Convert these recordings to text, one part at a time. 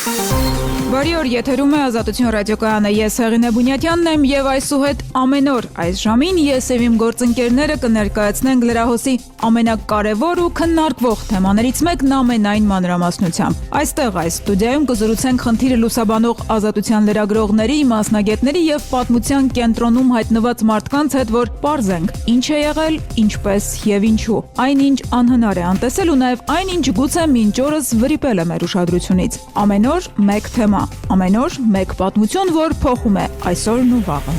Բարի օր, եթերում է Ազատություն ռադիոկայանը, ես Հեղինե Բունյատյանն եմ եւ այսուհետ ամեն օր այս ժամին ես եւ իմ գործընկերները կներկայացնենք լրահոսի ամենակարևոր ու քննարկվող թեմաներից մեկն ամենայն մանրամասնությամբ։ Այստեղ այս ստուդիայում կզրուցենք խնդիրը լուսաբանող ազատության լրագրողների, մասնագետների եւ պատմության կենտրոնում հայտնված մարդկանց հետ, որ պարզենք ինչ է եղել, ինչպես եւ ինչու։ Այնինչ անհնար է անտեսել ու նաեւ այնինչ գուցե մինչ օրս վրիպել է մեր ուշադրությունից։ Ամեն օր մեկ թեմա, ամեն օր մեկ պատմություն, որ փոխում է այսօրն ու վաղը։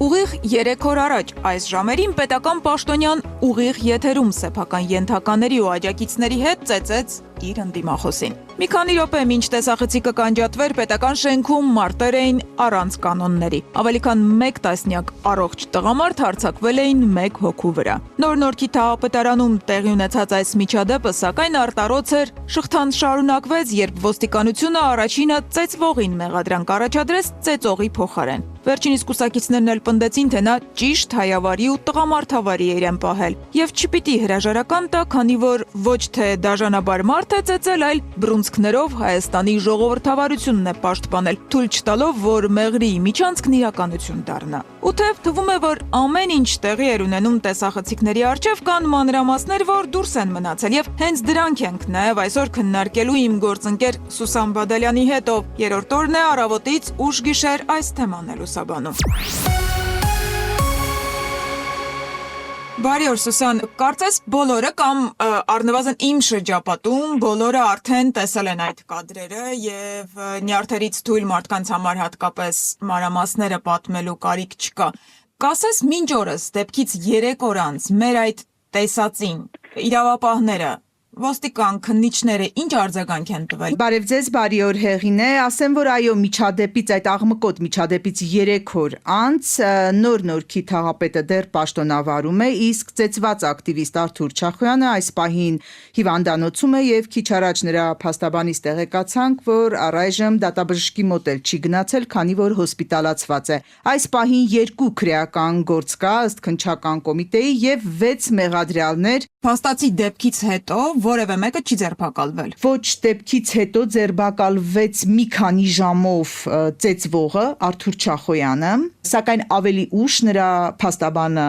Ուղիղ 3 օր առաջ այս ժամերին պետական պաշտոնյան ուղիղ եթերում սեփական ենթակաների ու աջակիցների հետ ծեծեց իր ընդդիմախոսին։ Մի քանի րոպե մինչ տեսախցիկը կանջատվեր, պետական շենքում մարտեր էին առանց կանոնների։ Ավելի քան 1 տասնյակ առողջ տղամարդ հարձակվել էին 1 հոգու վրա։ Նոր-Նորքի թաղապետարանում տեղի ունեցած այս միջադեպը սակայն արտարոց էր, շղթան շարունակվեց, երբ ոստիկանությունը առաջինը ծեծվողին մեղադրանք առաջադրեց ծեծողի փոխարեն։ Վերջինիս կուսակիցներն էլ պնդեցին, թե նա ճիշտ հայավարի ու տղամարդավարի է իրեն պահել եւ չպիտի հրաժարական տա, քանի որ ոչ թե դաժանաբար մարդ է ծեծել, այլ բռունցքներով Հայաստանի ժողովրդավարությունն է պաշտպանել, թույլ չտալով, որ մեղրի միջանցքն իրականություն դառնա։ Ու թեև թվում է, որ ամեն ինչ տեղի էր ունենում տեսախցիկների առջև, կան մանրամասներ, որ դուրս են մնացել եւ հենց դրանք ենք նաեւ այսօր քննարկելու իմ գործընկեր Սուսան Բադալյանի հետ, ով երրորդ օրն է առավոտից ուշ գիշեր այս թեման է լուսաբանում։ Բարի օր, Սուսան, կարծես բոլորը կամ առնվազն իմ շրջապատում բոլորը արդեն տեսել են այդ կադրերը եւ նյարդերից թույլ մարդկանց համար հատկապես մանրամասները պատմելու կարիք չկա։ Կասես մինչ օրս դեպքից 3 օր անց մեր այդ տեսածին իրավապահները ոստիկան քննիչները ինչ արձագանք են տվել։ Բարև ձեզ, բարի օր Հեղինե, ասեմ, որ այո, միջադեպից այդ աղմկոտ միջադեպից 3 օր անց Նոր-Նորքի թաղապետը դեռ պաշտոնավարում է, իսկ ծեծված ակտիվիստ Արթուր Չախոյանը այս պահին հիվանդանոցում է եւ քիչ առաջ նրա փաստաբանից տեղեկացանք, որ առայժմ դատաբժշկի մոտ էլ չի գնացել, քանի որ հոսպիտալացված է։ Այս պահին 2 քրեական գործ կա ըստ քննչական կոմիտեի եւ 6 մեղադրյալներ։ Փաստացի դեպքից հետո որևէ մեկը չի ձերբակալվել։ Ոչ դեպքից հետո ձերբակալվեց մի քանի ժամով ծեծվողը Արթուր Չախոյանը, սակայն ավելի ուշ նրա փաստաբանը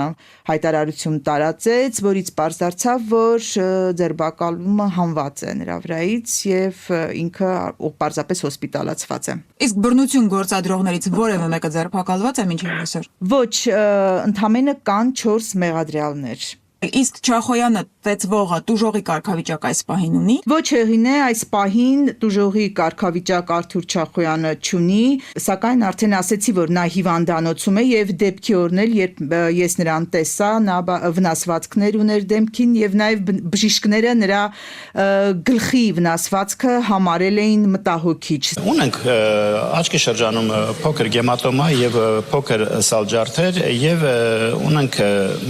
հայտարարություն տարածեց, որից պարզ դարձավ, որ ձերբակալումը հանված է նրա վրայից եւ ինքը պարզապես հոսպիտալացված է։ Իսկ բռնություն գործադրողներից որևէ մեկը ձերբակալված է մինչև այսօր։ Ոչ, ընդամենը կան 4 մեղադրյալներ։ Իսկ Չախոյանը ծեծվողը տուժողի կարգավիճակ այս պահին ունի։ Ոչ Հեղինե, այս պահին տուժողի կարգավիճակ Արթուր Չախոյանը չունի, սակայն արդեն ասեցի, որ նա հիվանդանոցում է եւ դեպքի օրն էլ, երբ ես նրան տեսա, նա վնասվածքներ ուներ դեմքին եւ նաեւ բժիշկները նրա գլխի վնասվածքը համարել էին մտահոգիչ։ Ունենք աչքի շրջանում փոքր գեմատոմա եւ փոքր սալջարդեր եւ ունենք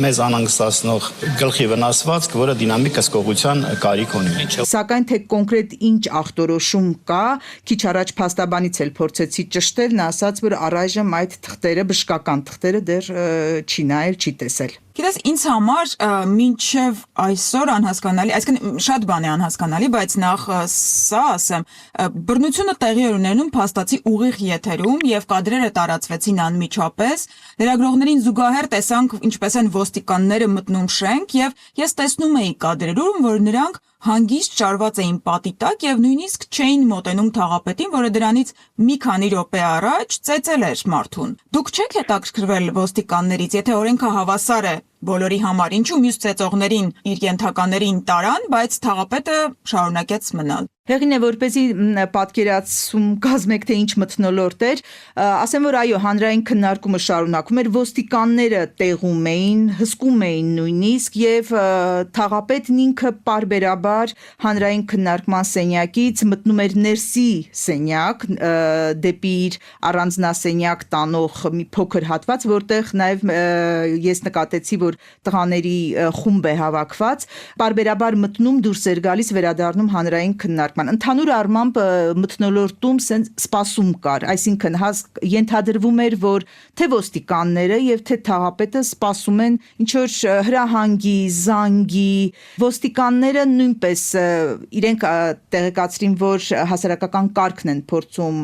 մեզ անհանգստացնող գլխի վնասվածք, որը դինամիկ հսկողության կարիք ունի։ Սակայն թե կոնկրետ ինչ ախտորոշում կա, քիչ առաջ փաստաբանից էլ փորձեցի ճշտել, նա ասաց, որ առայժմ այդ թղթերը, բժշկական թղթերը դեռ չի նայել, չի տեսել։ Գիտես, ինձ համար մինչև այսօր անհասկանալի, այսինքն շատ բան է անհասկանալի, բայց նախ սա ասեմ, բռնությունը տեղի էր ունենում փաստացի ուղիղ եթերում եւ կադրերը տարածվեցին անմիջապես, լրագրողներին զուգահեռ տեսանք ինչպես են ոստիկանները մտնում շենք եւ ես տեսնում էի կադրերում, որ նրանք հանգիստ շարված էին պատի տակ եւ նույնիսկ չէին մոտենում թաղապետին, որը դրանից մի քանի րոպե առաջ ծեծել էր մարդուն։ Դուք չեք հետաքրքրվել ոստիկաններից, եթե օրենքը հավասար է բոլորի համար, ինչու մյուս ծեծողներին իր ենթականերին տարան, բայց թաղապետը շարունակեց մնալ։ Հեղինե, որպեսզի պատկերացում կազմեք, թե ինչ մթնոլորտ էր, ասեմ, որ այո, հանրային քննարկումը շարունակվում էր, ոստիկանները տեղում էին, հսկում էին նույնիսկ եւ թաղապետն ինքը պարբերաբար հանրային քննարկման սենյակից մտնում էր ներսի սենյակ, դեպի իր առանձնասենյակ տանող մի փոքր հատված, որտեղ նաեւ ես նկատեցի, որ տղաների խումբ է հավաքված, բարբերաբար մտնում դուրս էր գալիս վերադառնում հանրային քննարկման։ Ընդհանուր առմամբ մթնոլորտում սենց սպասում կար, այսինքն ենթադրվում էր, որ թե ոստիկանները եւ թե թաղապետը սպասում են ինչ որ հրահանգի, զանգի, ոստիկանները նույնպես իրենք տեղեկացրին, որ հասարակական կարգն են փորձում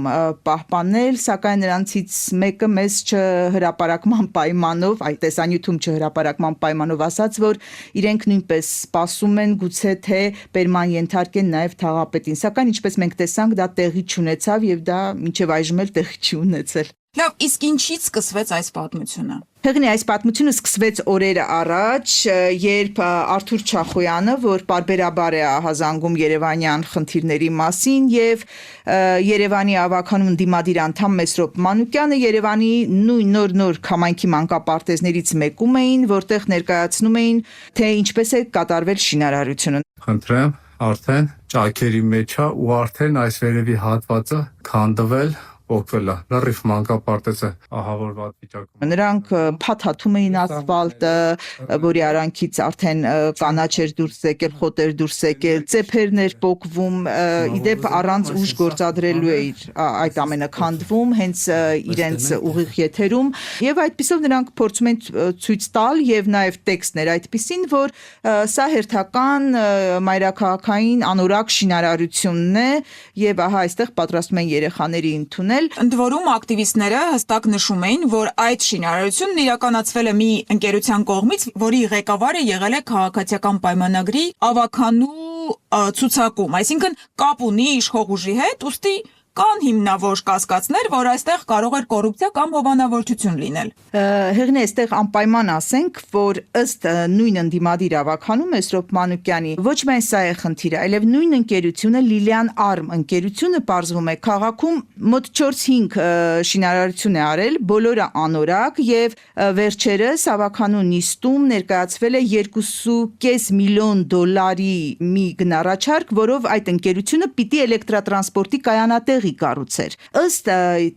պահպանել, սակայն նրանցից մեկը մեզ չհրապարակման պայմանով, այդ տեսանյութում չհրապարակման պայմանով ասաց, որ իրենք նույնպես սպասում են գուցե թե բերման ենթարկեն նաև թաղապետին, սակայն ինչպես մենք տեսանք, դա տեղի չունեցավ եւ դա մինչեւ այժմ էլ տեղի չի ունեցել։ Լավ, իսկ ինչից սկսվեց այս պատմությունը։ Հեղինե, այս պատմությունը սկսվեց օրեր առաջ, երբ Արթուր Չախոյանը, որ պարբերաբար է ահազանգում երևանյան խնդիրների մասին եւ Երևանի ավականուն դիմադիր անդամ Մեսրոպ Մանուկյանը Երևանի նույն նոր համայնքի մանկապարտեզներից մեկում էին, որտեղ ներկայացնում էին, թե ինչպես է կատարվել շինարարությունը։ Խնդրեմ, արդեն ճակերի մեջ է ու արդեն այս վերևի հատվածը քանդվել օգտվելա լրիվ մանկապարտեզը ահավորված վիճակում։ Նրանք փաթաթում էին ասֆալտը, որի արանքից արդեն կանաչ էր դուրս եկել, խոտ էր դուրս եկել, ծեփերներ պոկվում, իդեպ առանց ուժ գործադրելու էր այդ ամենը քանդվում, հենց իրենց ուղիղ եթերում, եւ այդպիսով նրանք փորձում են ցույց տալ եւ նաեւ տեքստներ այդպիսին, որ սա հերթական մայրաքաղաքային անորակ շինարարությունն է եւ ահա այստեղ պատրաստում են երեխաների ընդունել։ Ընդ որում ակտիվիստները հստակ նշում էին, որ այդ շինարարությունն իրականացվել է մի ընկերության կողմից, որի ղեկավարը եղել է քաղաքացիական պայմանագրի ավականու ցուցակում, այսինքն կապ ունի իշխող ուժի հետ, ուստի կան հիմնավոր կասկածներ, որ այստեղ կարող էր կոռուպցիա կամ հովանավորչություն լինել։ Հեղինե, այստեղ անպայման ասենք, որ ըստ նույն ընդդիմադիր ավականու Մեսրոպ Մանուկյանի ոչ միայն սա է խնդիրը, այլև նույն ընկերությունը Լիլիան Արմ ընկերությունը պարզվում է քաղաքում մոտ 4-5 շինարարություն է արել, բոլորը անորակ եւ վերջերս ավականու նիստում ներկայացվել է $2.5 միլիոն մի գնառաչարք, որով այդ ընկերությունը պիտի էլեկտրատրանսպորտի կայանատեղ կառուցեր։ Ըստ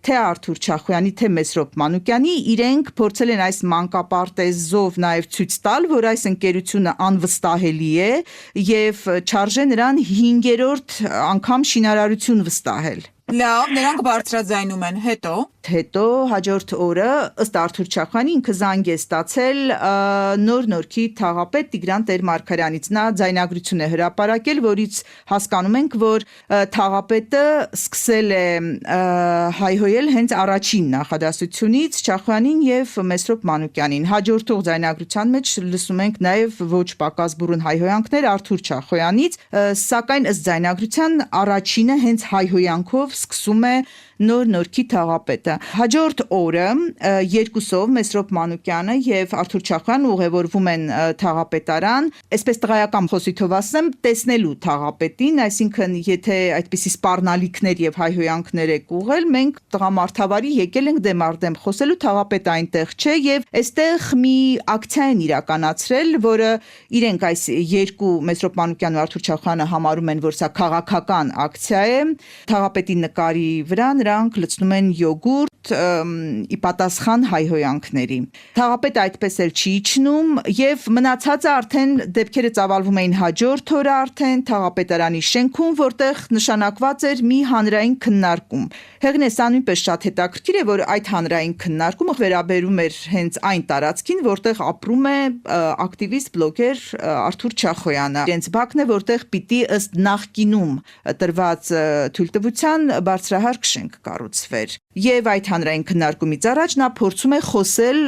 թե Արթուր Չախոյանի, թե Մեսրոպ Մանուկյանի իրենք փորձել են այս մանկապարտեզով նաև ցույց տալ, որ այս ընկերությունը անվստահելի է եւ չարժե նրան 5-րդ անգամ շինարարություն վստահել։ Լավ, նրանք բարձրաձայնում են, հետո հաջորդ օրը ըստ Արթուր Չախոյանի ինքը զանգ է ստացել Նորքի թաղապետ Տիգրան Տեր-Մարգարյանից, նա ձայնագրություն է հրապարակել, որից հասկանում ենք, որ թաղապետը սկսել է հայհոյել հենց առաջին նախադասությունից Չախոյանին եւ Մեսրոպ Մանուկյանին։ Հաջորդող ձայնագրության մեջ լսում ենք նաեւ ոչ պակաս բուրըն հայհոյանքներ Արթուր Չախոյանից, սակայն ըստ ձայնագրության առաջինը հենց հայհոյանքով սկսում է Նորքի թաղապետը։ Հաջորդ օրը երկուսով Մեսրոպ Մանուկյանը եւ Արթուր Չախոյանը ուղևորվում են թաղապետարան, այսպես տղայական խոսիթով ասեմ, տեսնելու թաղապետին, այսինքն եթե այդպիսի սպառնալիքներ եւ հայհոյանքներ եք ուղղել, մենք տղամարդավարի եկել ենք դեմարդեմ խոսելու, թաղապետը այնտեղ չէ եւ այստեղ մի ակցիա են իրականացրել, որը իրենք այս երկու Մեսրոպ Մանուկյանն ու Արթուր Չախոյանը համարում են, որ սա քաղաքական ակցիա է։ Թաղապետի նկարի վրա նրանք լցնում են յոգուրտ ի պատասխան հայհոյանքների։ Թաղապետը այդպես էլ չի իջնում եւ մնացածը արդեն դեպքերը ծավալվում էին հաջորդ օրը արդեն թաղապետարանի շենքում, որտեղ նշանակված էր մի հանրային քննարկում։ Հեղինե, սա նույնպես շատ հետաքրքիր է, որ այդ հանրային քննարկումը վերաբերում էր հենց այն տարածքին, որտեղ ապրում է ակտիվիստ բլոգեր Արթուր Չախոյանը։ Իրենց բակն է, որտեղ պիտի ըստ նախկինում տրված թույլտվության բարձրահարկ շենք կառուցվեր։ Եվ այդ հանրային քննարկումից առաջ նա փորձում է խոսել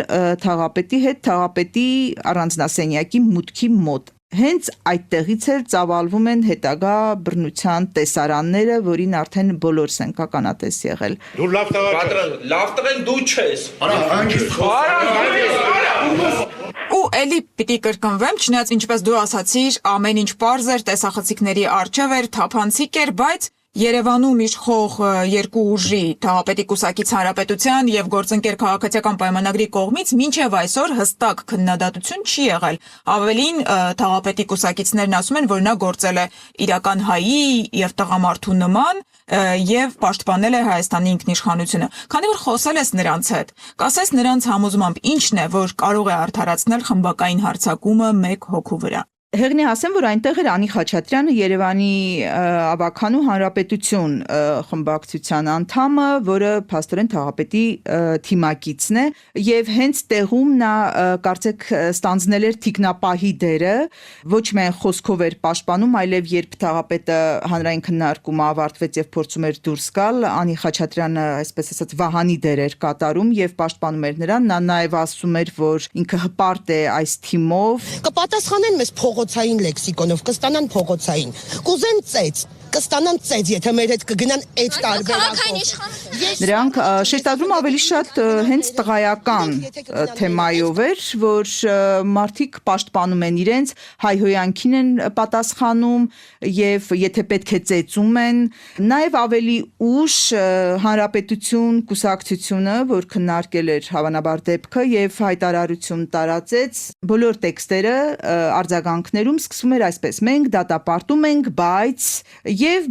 թաղապետի հետ, թաղապետի առանձնասենյակի մուտքի մոտ։ Հենց այդտեղից էլ ծավալվում են հետագա բռնության տեսարանները, որին արդեն բոլորս ենք ականատես եղել։ Դու լավ տղեն դու չես։ Ու էլի պիտի կրկնվեմ, չնայած ինչպես դու ասացիր, ամեն ինչ պարզ էր, տեսախցիկների առջև էր, թափանցիկ էր, բայց Երևանում իշխող երկու ուժի Թաղապետի կուսակից Հանրապետության եւ գործընկեր քաղաքացիական պայմանագրի կողմից մինչեւ այսօր հստակ քննադատություն չի եղել։ Ավելին Թաղապետի կուսակիցներն ասում են, որ նա գործել է իրական հայի եւ տղամարդու նման եւ պաշտպանել է Հայաստանի ինքնիշխանությունը։ Քանի որ խոսել ես նրանց հետ, կասես նրանց համոզմամբ ինչն է, որ կարող է արդարացնել խմբակային հարձակումը մեկ հոգու վրա։ Հեղինե ասեմ, որ այնտեղ էր Անի Խաչատրյանը, Երևանի ավականու Հանրապետություն խմբակցության անդամը, որը փաստորեն թաղապետի թիմակիցն է, եւ հենց տեղում նա կարծեք ստանձնել էր թիկնապահի դերը, ոչ միայն խոսքով էր պաշտպանում, այլև երբ թաղապետը հանրային քննարկումը ավարտվեց եւ փորձում էր դուրս գալ, Անի Խաչատրյանը, այսպես ասած, վահանի դեր էր կատարում եւ պաշտպանում էր նրան, նա նաեւ ասում էր, որ ինքը հպարտ է այս թիմով։ Կպատասխանեն մեզ փողոցային լեքսիկոնով, կստանան փողոցային, կուզեն ծեծ, կստանան ծեծ, եթե մեր հետ կգնան այդ տարբերակով։ Նրանք շեշտադրում ավելի շատ հենց տղայական թեմայով էր, որ մարդիկ պաշտպանում են իրենց, հայհոյանքին են պատասխանում եւ եթե պետք է ծեծում են, նաեւ ավելի ուշ Հանրապետություն կուսակցությունը, որ քննարկել էր հավանաբար դեպքը եւ հայտարարություն տարածեց, բոլոր տեքստերը արձագանքներում սկսվում էր այսպես. մենք դատապարտում ենք,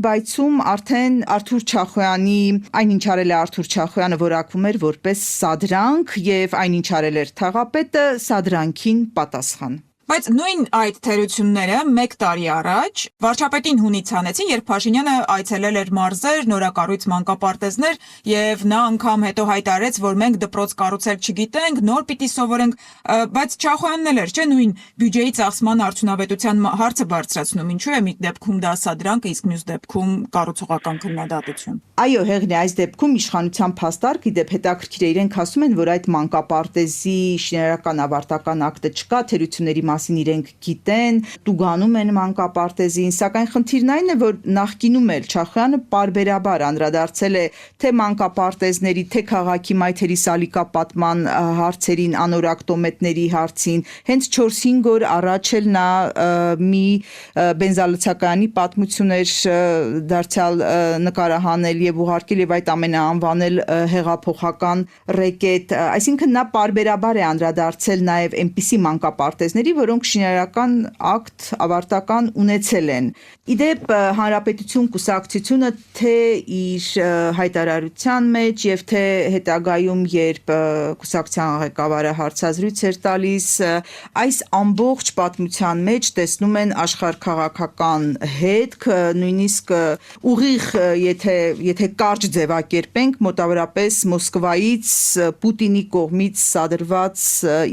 բայցում արդեն Արթուր Չախոյանի, այնինչ արել է Արթուր Չախոյանը, որակվում էր որպես սադրանք եւ այնինչ արել էր թաղապետը սադրանքին պատասխան։ Բայց նույն այդ թերությունները 1 տարի առաջ վարչապետին հունից հանեցին, երբ Փաշինյանը այցելել էր մարզեր, նորակառույց մանկապարտեզներ եւ նա անգամ հետո հայտարարեց, որ մենք դպրոց կառուցել չգիտենք, նոր պիտի սովորենք, բայց Չախոյանն էլ էր, չէ՞, նույն բյուջեի ծախսման արդյունավետության հարցը բարձրացնում, ինչու է մի դեպքում դա սադրանք, իսկ մյուս դեպքում կառուցողական քննադատություն։ Այո, հեղին է, այս դեպքում իշխանության փաստարկ, իդեպ հետաքրքիր է, իրենք ասում են, որ այդ մանկապարտեզի շինարարական ավարտական ակտը չկա, թերությունների մասին իրենք գիտեն, տուգանում են մանկապարտեզին, սակայն խնդիրն այն է, որ նախկինում էլ Չախոյանը պարբերաբար անդրադարձել է թե մանկապարտեզների, թե քաղաքի մայթերի սալիկապատման հարցերին, անորակ տոմետների հարցին, հենց 4-5 օր առաջ էլ նա մի բենզալցակայանի պատմություն էր դարձյալ նկարահանել եւ ուղարկել եւ այդ ամենը անվանել հեղափոխական ռեկետ, այսինքն նա պարբերաբար է անդրադարձել նաեւ այնպիսի մանկապարտեզների, որոնք շինարարական ակտ ավարտական ունեցել են։ Իդեպ Հանրապետություն կուսակցությունը թե իր հայտարարության մեջ եւ թե հետագայում, երբ կուսակցության ղեկավարը հարցազրույց էր տալիս, այս ամբողջ պատմության մեջ տեսնում են աշխարհքաղաքական հետք, նույնիսկ ուղիղ, եթե կարճ ձևակերպենք, մոտավորապես Մոսկվայից Պուտինի կողմից սադրված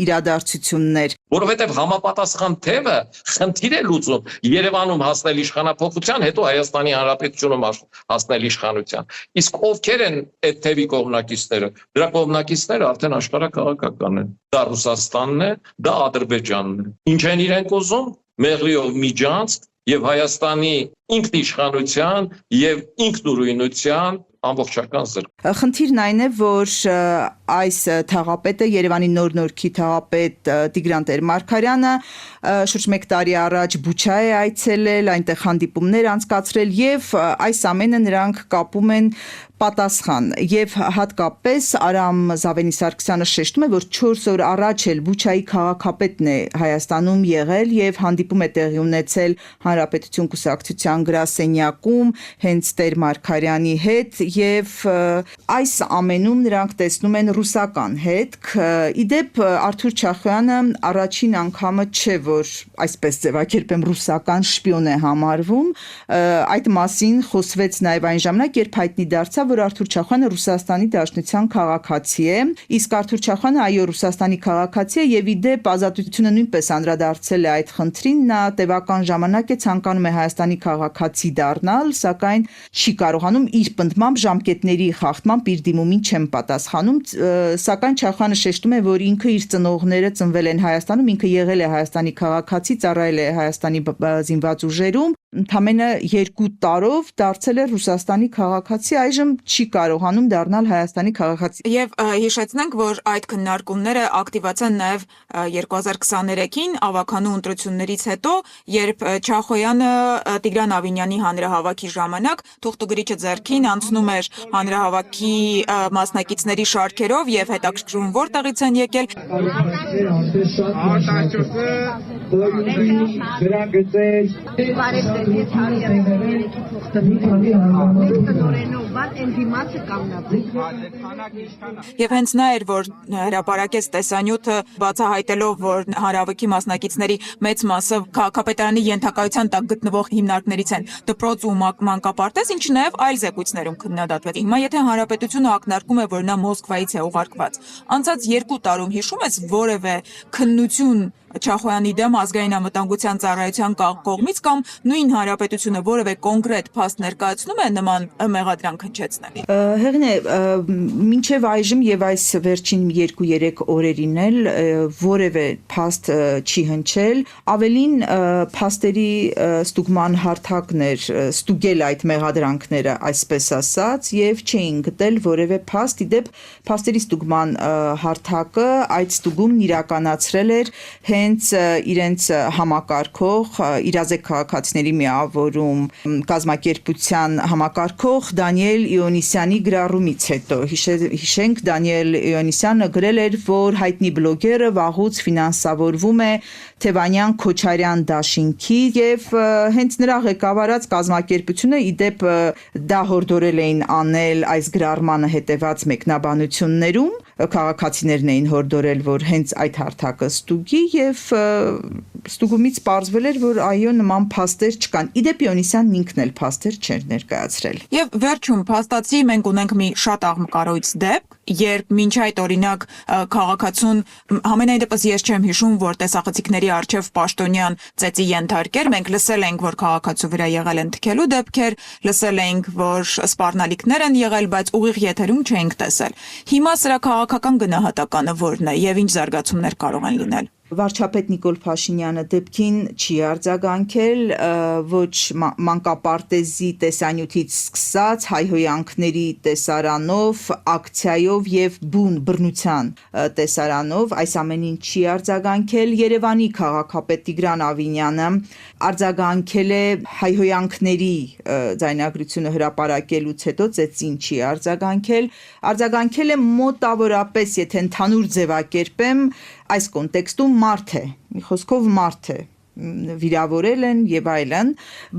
իրադարձություններ։ Որովհետև համապատասխան թևը խնդիր է լուծում Երևանում հասնել իշխանափոխության, հետո Հայաստանի Հանրապետությունում հասնել իշխանության։ Իսկ ովքեր են այդ թևի կողմնակիցները։ Դրա կողմնակիցները արդեն աշխարհաքաղաքական են։ Դա Ռուսաստանն է, դա Ադրբեջանն է։ Ինչ են իրենք ուզում։ Մեղրիով միջանցք եւ Հայաստանի ինքնիշխանության եւ ինքնուրույնության ամբողջական զրկ։ Խնդիրն այն է, որ այս թաղապետը, Երևանի նոր-նորքի թաղապետ Տիգրան Տեր-Մարգարյանը շուրջ 1 տարի առաջ Բուչա է այցելել, այնտեղ հանդիպումներ անցկացրել եւ այս ամենը նրանք կապում են պատասխան եւ հատկապես Արամ Զավենի Սարգսյանը շեշտում է, որ 4 օր առաջ էլ Բուչայի քաղաքապետն է Հայաստանում եղել եւ հանդիպում է տեղի ունեցել Հանրապետություն կուսակցության գրասենյակում հենց Տեր-Մարգարյանի հետ եւ այս ամենում նրանք տեսնում են ռուսական հետք։ Իդեպ Արթուր Չախոյանը առաջին անգամը չէ, որ այսպես ձևակերպեմ ռուսական շպիոն է համարվում, այդ մասին խոսվեց նաեւ այն ժամանակ, երբ հայտնի դարձավ, որ Արթուր Չախոյանը Ռուսաստանի Դաշնության քաղաքացի է, իսկ Արթուր Չախոյանը այո Ռուսաստանի քաղաքացի է եւ իդեպ Ազատությունը նույնպես անդրադարձել է այդ խնդրին, նա տևական ժամանակ է ցանկանում է Հայաստանի քաղաքացի դառնալ, սակայն չի կարողանում իր պնդմամբ ժամկետների խախտմամբ իր դիմումին չեն պատասխանում, սակայն Չախոյանը շեշտում է, որ ինքը իր ծնողները ծնվել են Հայաստանում, ինքը եղել է Հայաստանի քաղաքացի, ծառայել է Հայաստանի զինված ուժերում, ընդամենը 2 տարով դարձել է Ռուսաստանի քաղաքացի, այժմ չի կարողանում դառնալ Հայաստանի քաղաքացի։ Եվ հիշեցնենք, որ այդ քննարկումները ակտիվացան նաև 2023-ին ավականու ընտրություններից հետո, երբ Չախոյանը Տիգրան Ավինյանի հանրահավաքի ժամանակ թուղթուգրիչը ձեռքին անցնում էր հանրահավաքի մասնակիցների շարքերով եւ հետաքրքրում որտեղից են եկել։ Եվ հենց նա էր, որ հրապարակեց տեսանյութը, բացահայտելով, որ հանրավիքի մասնակիցների մեծ մասը քաղաքապետարանի ենթակայության տակ գտնվող հիմնարկներից են դպրոց ու մանկապարտեզ, ինչը նաև այլ զեկույցներում քննադատվել։ Հիմա եթե հանրապետությունը ակնարկում է, որ նա Մոսկվայից է ուղարկված, անցած 2 տարում հիշում ես որևէ քննություն Չախոյանի դեմ ազգային անվտանգության ծառայության կողմից կամ նույն հանրապետությունը որևէ կոնկրետ փաստ ներկայացնում է նման մեղադրանք հնչեցնել։ Հեղինե, մինչև այժմ եւ այս վերջին 2-3 օրերին էլ որևէ փաստ չի հնչել, ավելին փաստերի ստուգման հարթակներ ստուգել այդ մեղադրանքները, այսպես ասած, եւ չէին գտել որևէ փաստ, իդեպ փաստերի ստուգման հարթակը այդ ստուգումն իրականացրել էր հենց իրենց համակարգող իրազեկ քաղաքացիների միավորում կազմակերպության համակարգող Դանիել Իոնիսյանի գրառումից հետո հիշենք Դանիել Իոնիսյանը գրել էր, որ հայտնի բլոգերը վաղուց ֆինանսավորվում է Թևանյան Քոչարյան դաշինքի եւ հենց նրա ղեկավարած կազմակերպությունը իդեպ դա հորդորել էին անել այս գրառմանը հետեված մեկնաբանություններում քաղաքացիներն էին հորդորել, որ հենց այդ հարթակը ստուգի եւ ստուգումից պարզվել էր, որ այո նման փաստեր չկան։ Իդեպ Իոնիսյանն ինքն էլ փաստեր չէր ներկայացրել։ Եվ վերջում փաստացի մենք ունենք մի շատ աղմկարոյց դեպք, երբ մինչ այդ օրինակ քաղաքացուն համենայն դեպս ես չեմ հիշում, որ տեսախցիկների արչև պաշտոնյան ծեծի ենթարկեր, մենք լսել ենք, որ քաղաքացու վրա եղել են թքելու դեպքեր, լսել ենք, որ սպառնալիքներ են եղել, բայց ուղիղ եթերում չենք տեսել։ Հիմա սրա քաղաքական գնահատականը որն է եւ ինչ զարգացումներ կարող են լինել։ Վարչապետ Նիկոլ Փաշինյանը դեպքին չի արձագանքել, ոչ մանկապարտեզի տեսանյութից սկսած հայհոյանքների տեսարանով, ակցիայով եւ բուն բռնության տեսարանով այս ամենին չի արձագանքել։ Երևանի քաղաքապետ Տիգրան Ավինյանը արձագանքել է հայհոյանքների ձայնագրությունը հրապարակելուց հետո ծեծին չի արձագանքել է մոտավորապես, եթե ընդհանուր ձևակերպեմ, այս կոնտեքստում մարդ է, մի խոսքով մարդ է, վիրավորել են եւ այլն,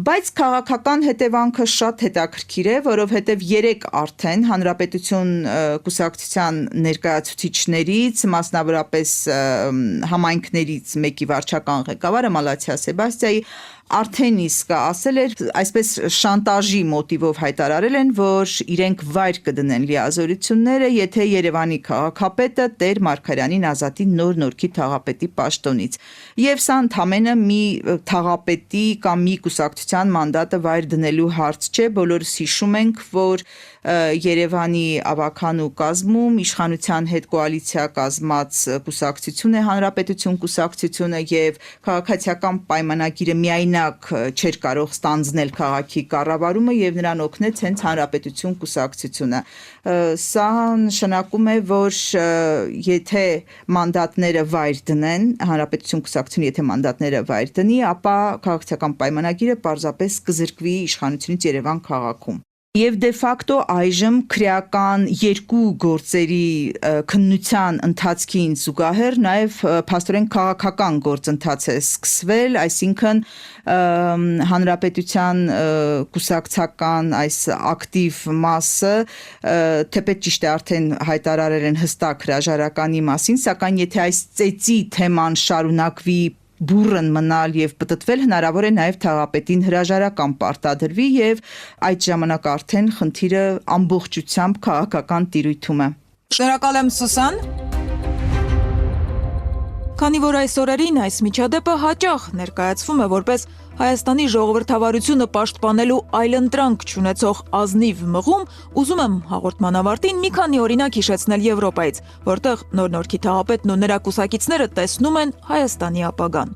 բայց քաղաքական հետևանքը շատ հետաքրքիր է, որովհետեւ 3 արդեն հանրապետություն կուսակցության ներկայացուցիչներից, մասնավորապես համայնքներից մեկի վարչական ղեկավարը Մալաթիա Սեբաստիայի արդեն իսկ ասել էր, այսպես շանտաժի մոտիվով հայտարարել են, որ իրենք վայր կդնեն լիազորությունները, եթե Երևանի քաղաքապետը Տեր Մարգարյանին ազատի նոր-նորքի թաղապետի պաշտոնից։ Եվ սա ընդամենը մի թաղապետի կամ մի կուսակցության մանդատը վայր դնելու հարց չէ, բոլորս հիշում ենք, որ Երևանի ավականու կազմում իշխանության հետ կոալիցիա կազմած կուսակցություն է Հանրապետություն կուսակցությունը եւ քաղաքացիական պայմանագիրը միայնակ չէր կարող ստանձնել քաղաքի կառավարումը եւ նրան օգնեց հենց Հանրապետություն կուսակցությունը։ Սա նշանակում է, որ եթե մանդատները վայր դնեն, Հանրապետություն կուսակցությունը եթե մանդատները վայր դնի, ապա քաղաքացիական պայմանագիրը պարզապես կզրկվի իշխանությունից Երևան քաղաքում։ Եվ դե ֆակտո այժմ քրեական 2 գործերի քննության ընթացքին զուգահեռ նաև փաստորեն քաղաքական գործընթաց է սկսվել, այսինքն հանրապետության կուսակցական այս ակտիվ մասը թեպետ ճիշտ է արդեն հայտարարել են հստակ հրաժարականի մասին, սակայն եթե այս ծեծի թեման շարունակվի բուրըն մնալ եւ պտտվել հնարավոր է նաեւ թաղապետին հրաժարական պարտադրվի եւ այդ ժամանակ արդեն խնդիրը ամբողջությամբ քաղաքական տիրույթում է։ Շնորհակալ եմ Սուսան։ Քանի որ այս օրերին այս միջադեպը հաճախ ներկայացվում է որպես Հայաստանի ժողովրդավարությունը պաշտպանելու այլընտրանք չունեցող ազնիվ մղում, ուզում եմ հաղորդման ավարտին մի քանի օրինակ հիշեցնել Եվրոպայից, որտեղ նոր-նորքի թաղապետն ու նրա կուսակիցները տեսնում են Հայաստանի ապագան։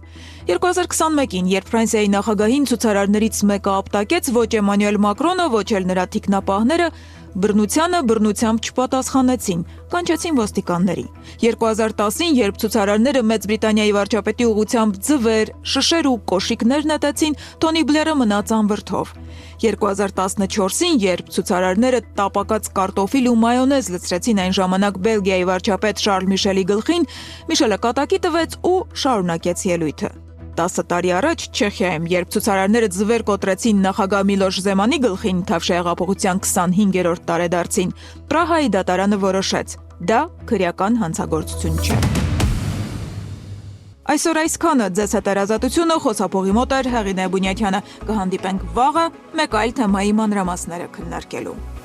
2021-ին, երբ Ֆրանսիայի նախագահին ցուցարարներից մեկը ապտակեց, ոչ Էմանուել Մակրոնը, ոչ էլ նրա թիկնապահները բռնությանը բռնությամբ չպատասխանեցին, կանչեցին ոստիկանների։ 2010-ին, երբ ցուցարարները Մեծ Բրիտանիայի վարչապետի ուղղությամբ ձվեր, շշեր ու կոշիկներ նետեցին, Թոնի Բլերը մնաց անվրդով։ 2014-ին, երբ ցուցարարները տապակած կարտոֆիլ ու մայոնեզ լցրեցին այն ժամանակ Բելգիայի վարչապետ Շարլ Միշելի գլխին, Միշելը կատակի տվեց ու շարունակեց ելույթը։ 10 տարի առաջ Չեխիայում, երբ ցուցարարները ձվեր կոտրեցին նախագահ Միլոշ Զեմանի գլխին Թավշյա հեղափոխության 25-րդ տարեդարձին, Պրահայի դատարանը որոշեց. դա քրեական հանցագործություն չէ։ Այսօր այսքանը ձեզ հետազոտությունը խոսափողի մոտ էր Հեղինե Բունյաթյանը։ Կհանդիպենք վաղը մեկ այլ թեմայի մանրամասները քննարկելու։